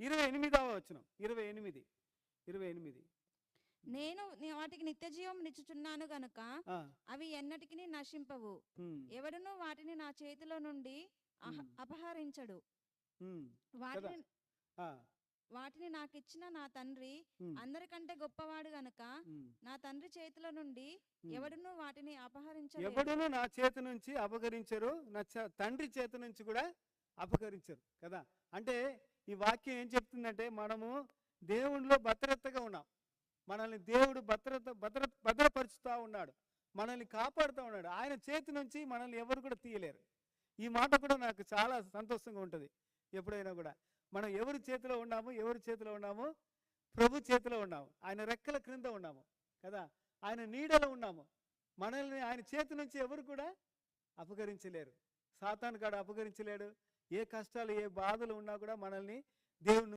28వ వచనం, 28. నేను వాటికి నిత్య జీవం నిచ్చుచున్నాను గనుక ఆ, అవి ఎన్నటికి నశింపవు. ఉమ్, ఎవడును వాటిని నా చేతిలో నుండి అపహరించడు. కదా. వాటిని ఆ, వాటిని నాకిచ్చిన నా తండ్రి ఉమ్, అందరికంటే గొప్పవాడు గనుక ఉమ్, నా తండ్రి చేతిలో నుండి ఎవడును వాటిని అపహరించలేడు. ఎవడును నా చేతి నుంచి అపహరించరు, నా తండ్రి చేతి నుంచి కూడా అపహరించరు కదా. అంటే ఈ వాక్యం ఏం చెప్తుందంటే మనము దేవునిలో భద్రతగా ఉన్నాం. మనల్ని దేవుడు భద్రపరుచుతూ ఉన్నాడు, మనల్ని కాపాడుతూ ఉన్నాడు. ఆయన చేతి నుంచి మనల్ని ఎవరు కూడా తీయలేరు. ఈ మాట కూడా నాకు చాలా సంతోషంగా ఉంటుంది. ఎప్పుడైనా కూడా మనం ఎవరి చేతిలో ఉన్నాము? ప్రభు చేతిలో ఉన్నాము. ఆయన రెక్కల క్రింద ఉన్నాము కదా. ఆయన నీడలో ఉన్నాము. మనల్ని ఆయన చేతి నుంచి ఎవరు కూడా అపహరించలేరు. సాతాను కాడ అపహరించలేడు. ఏ కష్టాలు ఏ బాధలు ఉన్నా కూడా మనల్ని దేవుని